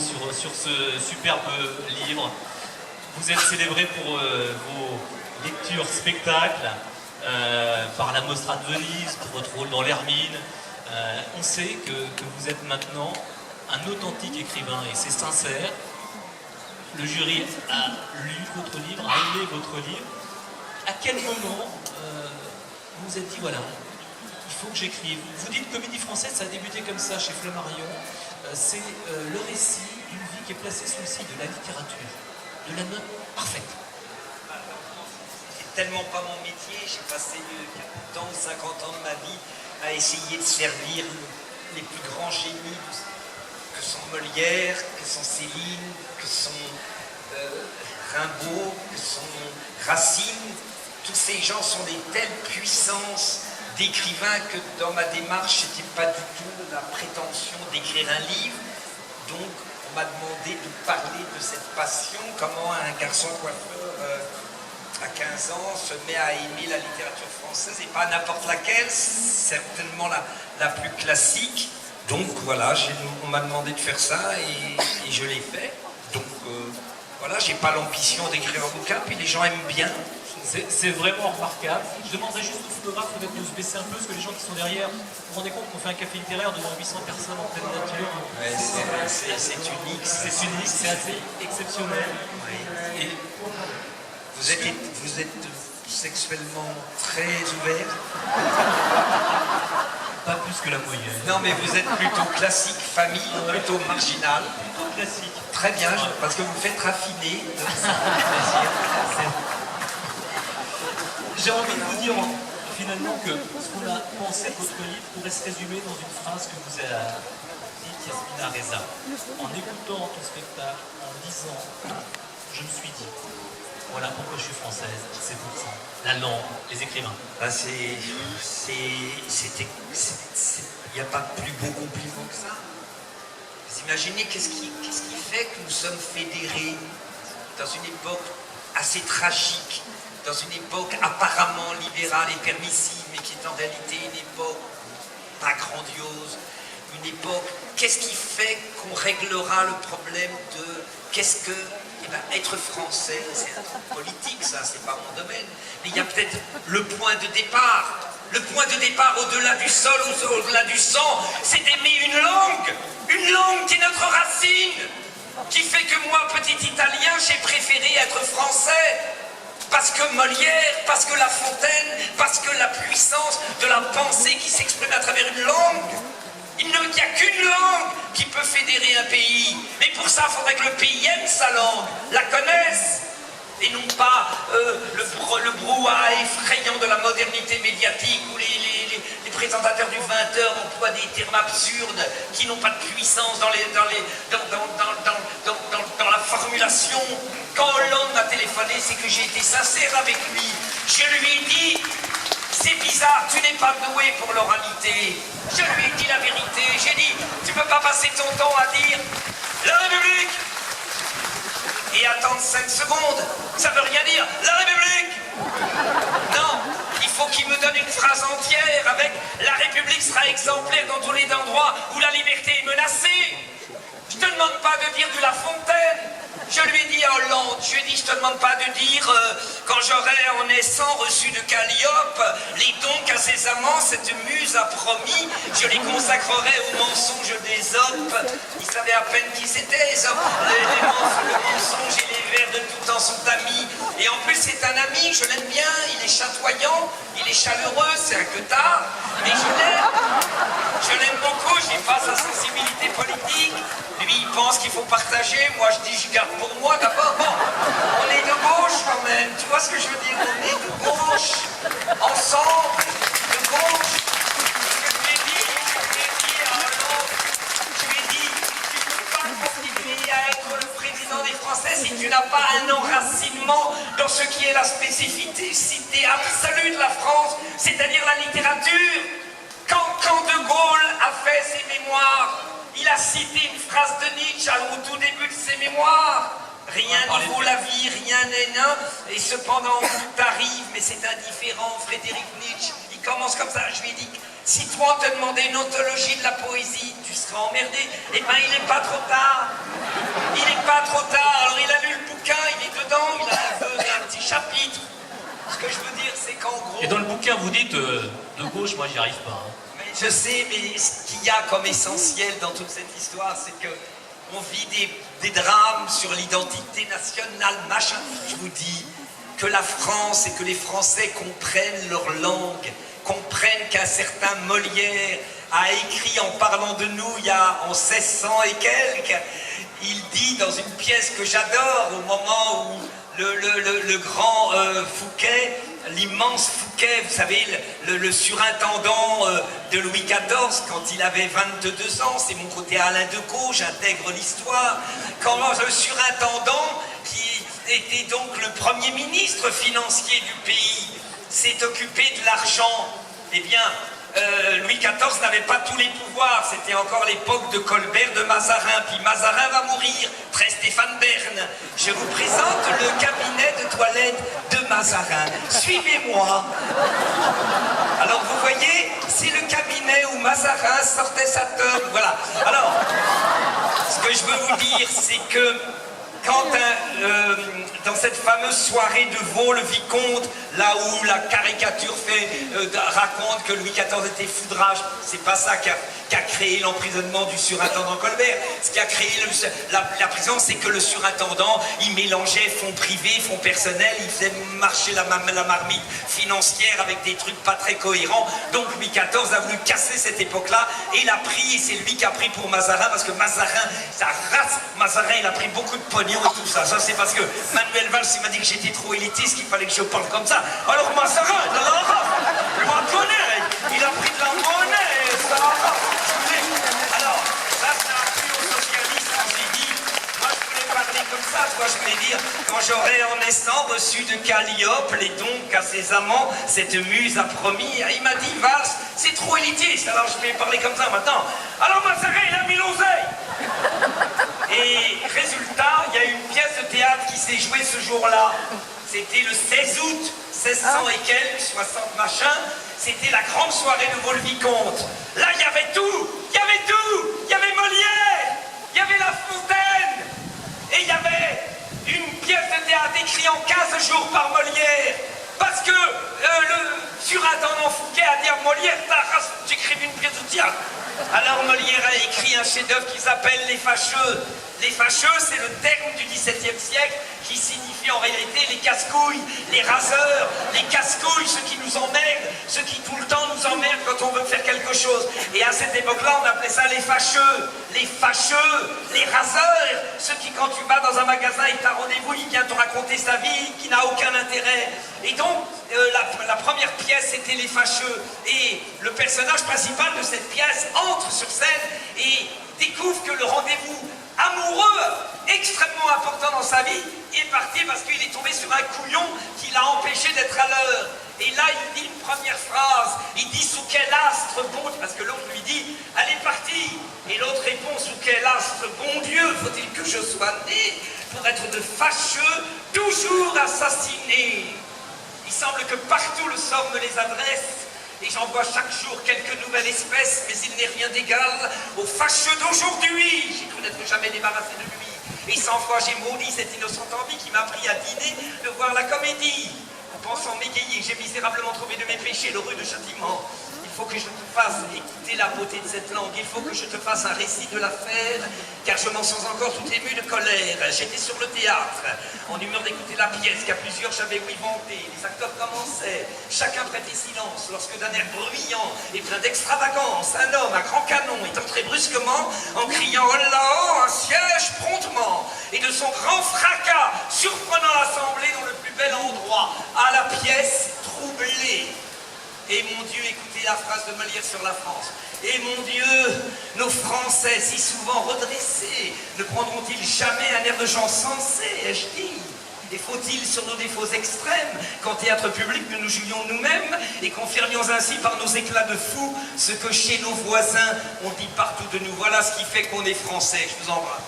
sur ce superbe livre. Vous êtes célébré pour vos lectures spectacles, par la Mostra de Venise, pour votre rôle dans l'Hermine. On sait que vous êtes maintenant un authentique écrivain et c'est sincère. Le jury a lu votre livre, a aimé votre livre. À quel moment vous vous êtes dit, voilà, il faut que j'écrive? Vous dites comédie française, ça a débuté comme ça chez Flammarion. C'est le récit d'une vie qui est placée sous le signe de la littérature, de la note parfaite. C'est tellement pas mon métier, j'ai passé 40 ans, 50 ans de ma vie à essayer de servir les plus grands génies que sont Molière, que sont Céline, que sont Rimbaud, que sont Racine. Tous ces gens sont des telles puissances d'écrivains que dans ma démarche, c'était pas du tout la prétention d'écrire un livre. Donc, on m'a demandé de parler de cette passion, comment un garçon coiffeur à 15 ans se met à aimer la littérature française, et pas n'importe laquelle, certainement la plus classique. Donc voilà, on m'a demandé de faire ça et je l'ai fait. Donc voilà, j'ai pas l'ambition d'écrire un bouquin, puis les gens aiment bien. C'est vraiment remarquable. Je demanderais juste au photographe peut-être de se baisser un peu, parce que les gens qui sont derrière, vous vous rendez compte qu'on fait un café littéraire devant 800 personnes en pleine nature. Ouais, c'est unique. C'est unique, c'est assez exceptionnel. Ouais. Et vous êtes sexuellement très ouvert? Pas plus que la moyenne. Non, mais vous êtes plutôt classique, famille, plutôt marginal. Plutôt classique. Très bien, parce que vous faites raffiner. Ça fait plaisir. J'ai envie de vous dire finalement que ce qu'on a pensé de votre livre pourrait se résumer dans une phrase que vous a dit Yasmina Reza. En écoutant ton spectacle, en lisant, je me suis dit, voilà pourquoi je suis française, c'est pour ça. La langue, les écrivains. Ben il n'y a pas plus beau compliment que ça. Vous imaginez qu'est-ce qui fait que nous sommes fédérés dans une époque assez tragique, dans une époque apparemment libérale et permissive, mais qui est en réalité une époque pas grandiose, une époque, qu'est-ce qui fait qu'on réglera le problème de qu'est-ce que, eh ben, être français, c'est un truc politique, ça, c'est pas mon domaine, mais il y a peut-être le point de départ. Le point de départ au-delà du sol, au-delà du sang, c'est d'aimer une langue qui est notre racine, qui fait que moi, petit Italien, j'ai préféré être français. Parce que Molière, parce que La Fontaine, parce que la puissance de la pensée qui s'exprime à travers une langue. Il n'y a qu'une langue qui peut fédérer un pays. Mais pour ça, il faudrait que le pays aime sa langue, la connaisse. Et non pas le brouhaha effrayant de la modernité médiatique où les présentateurs du 20h emploient des termes absurdes qui n'ont pas de puissance dans la formulation. Quand Hollande m'a téléphoné, c'est que j'ai été sincère avec lui. Je lui ai dit, c'est bizarre, tu n'es pas doué pour l'oralité. Je lui ai dit la vérité. J'ai dit, tu ne peux pas passer ton temps à dire la République et attendre 5 secondes. Ça veut rien dire. La République! Non, il faut qu'il me donne une phrase entière avec la République sera exemplaire dans tous les endroits où la liberté est menacée. Je te demande pas de dire de La Fontaine. Je lui ai dit à Hollande, je lui ai dit, je te demande pas de dire quand j'aurai en naissant reçu de Calliope les dons qu'à ses amants cette muse a promis, je les consacrerai aux mensonges d'Ésope. Il savait à peine qui c'était Ésope. Le mensonge et les vers de tout temps sont amis. Et en plus c'est un ami, je l'aime bien, il est chatoyant, il est chaleureux, c'est un queutard, mais je l'aime. Je l'aime beaucoup, j'ai pas sa sensibilité politique. Lui, il pense qu'il faut partager. Moi, je dis, je garde pour moi d'abord. Bon, on est de gauche quand même. Tu vois ce que je veux dire? On est de gauche. Ensemble, de gauche. Ce que je lui ai dit à Hollande, je lui ai dit, tu ne peux pas continuer à être le président des Français si tu n'as pas un enracinement dans ce qui est la spécificité absolue de la France, c'est-à-dire la littérature. Quand De Gaulle a fait ses mémoires, il a cité une phrase de Nietzsche au tout début de ses mémoires. Rien ne vaut la vie, rien n'est nain, et cependant tout arrive, mais c'est indifférent. Frédéric Nietzsche, il commence comme ça. Je lui ai dit, si toi on te demandait une ontologie de la poésie, tu serais emmerdé. Eh ben il n'est pas trop tard. pas trop tard. Alors il a lu le bouquin, il est dedans, il a un petit chapitre. Ce que je veux dire, c'est qu'en gros... Et dans le bouquin, vous dites de gauche, moi j'y arrive pas. Hein. Mais je sais, mais ce qu'il y a comme essentiel dans toute cette histoire, c'est que on vit des drames sur l'identité nationale, machin. Je vous dis que la France et que les Français comprennent leur langue, comprennent qu'un certain Molière a écrit en parlant de nous il y a en 1600 et quelques. Il dit dans une pièce que j'adore, au moment où le grand Fouquet, l'immense Fouquet, vous savez, le surintendant de Louis XIV, quand il avait 22 ans, c'est mon côté Alain Decaux, j'intègre l'histoire, quand le surintendant, qui était donc le premier ministre financier du pays, s'est occupé de l'argent, eh bien, Louis XIV n'avait pas tous les pouvoirs, c'était encore l'époque de Colbert, de Mazarin, puis Mazarin va mourir, très Stéphane Bern. Je vous présente le cabinet de toilette de Mazarin. Suivez-moi. Alors vous voyez, c'est le cabinet où Mazarin sortait sa teub, voilà. Alors, ce que je veux vous dire, c'est que quand dans cette fameuse soirée de Vaux, le vicomte, là où la caricature raconte que Louis XIV était foudrage, c'est pas ça qui a créé l'emprisonnement du surintendant Colbert. Ce qui a créé la prison, c'est que le surintendant, il mélangeait fonds privés, fonds personnels, il faisait marcher la marmite financière avec des trucs pas très cohérents. Donc Louis XIV a voulu casser cette époque-là et il a pris, et c'est lui qui a pris pour Mazarin, parce que Mazarin, sa race, Mazarin, il a pris beaucoup de pognon et tout ça. Ça, c'est parce que Manuel Valls, il m'a dit que j'étais trop élitiste, qu'il fallait que je parle comme ça. Alors Mazarin, je m'en connais, il a pris de la monnaie, ça va. Alors, ça a plu aux socialistes, on s'est dit, moi je voulais parler comme ça, toi je voulais dire, quand j'aurai en naissant reçu de Calliope les dons qu'à ses amants, cette muse a promis, il m'a dit, Valls, c'est trop élitiste, alors je vais parler comme ça maintenant. Alors Mazarin, il a mis l'oseille. Et résultat, il y a une pièce de théâtre qui s'est jouée ce jour-là. C'était le 16 août, 1600 et quelques, 60 machin. C'était la grande soirée de Vaux-le-Vicomte. Là, il y avait tout. Il y avait tout. Il y avait Molière. Il y avait La Fontaine. Et il y avait une pièce de théâtre écrite en 15 jours par Molière. Parce que le surintendant Fouquet a dit à Molière, ta race, j'écris une pièce de théâtre. Alors Molière a écrit un chef-d'œuvre qui s'appelle Les Fâcheux. Les Fâcheux, c'est le terme du XVIIe siècle qui signifie en réalité les casse-couilles, les raseurs, les casse-couilles, ceux qui nous emmerdent, ceux qui tout le temps nous emmerdent quand on veut faire quelque chose. Et à cette époque-là, on appelait ça les fâcheux, les raseurs, ceux qui, quand tu vas dans un magasin et tu as rendez-vous, il vient te raconter sa vie qui n'a aucun intérêt. Et donc, la première pièce, c'était les fâcheux. Et le personnage principal de cette pièce entre sur scène et découvre que le rendez-vous amoureux, extrêmement important dans sa vie, est parti parce qu'il est tombé sur un couillon qui l'a empêché d'être à l'heure. Et là, il dit une première phrase, il dit sous quel astre bon, parce que l'autre lui dit, elle est partie. Et l'autre répond, sous quel astre bon Dieu faut-il que je sois né pour être de fâcheux, toujours assassiné. Il semble que partout le sort me les adresse. Et j'en vois chaque jour quelques nouvelles espèces, mais il n'est rien d'égal aux fâcheux d'aujourd'hui. J'ai cru n'être jamais débarrassé de lui. Et 100 fois j'ai maudit cette innocente envie qui m'a pris à dîner de voir la comédie. En pensant m'égayer, j'ai misérablement trouvé de mes péchés le rue de châtiment. Il faut que je te fasse écouter la beauté de cette langue. Il faut que je te fasse un récit de l'affaire, car je m'en sens encore tout ému de colère. J'étais sur le théâtre, en humeur d'écouter la pièce, qu'à plusieurs j'avais ouï vanter. Les acteurs commençaient, chacun prêtait silence, lorsque d'un air bruyant et plein d'extravagance, un homme à grand canon est entré brusquement en criant « Oh là, un siège promptement !» Et de son grand fracas, surprenant l'assemblée dans le plus bel endroit, à la pièce troublée. Et mon Dieu, écoutez la phrase de Molière sur la France. Et mon Dieu, nos Français, si souvent redressés, ne prendront-ils jamais un air de gens sensés, ai-je dit? Et faut-il, sur nos défauts extrêmes, qu'en théâtre public nous nous jouions nous-mêmes et confirmions ainsi par nos éclats de fous ce que chez nos voisins on dit partout de nous? Voilà ce qui fait qu'on est Français. Je vous embrasse.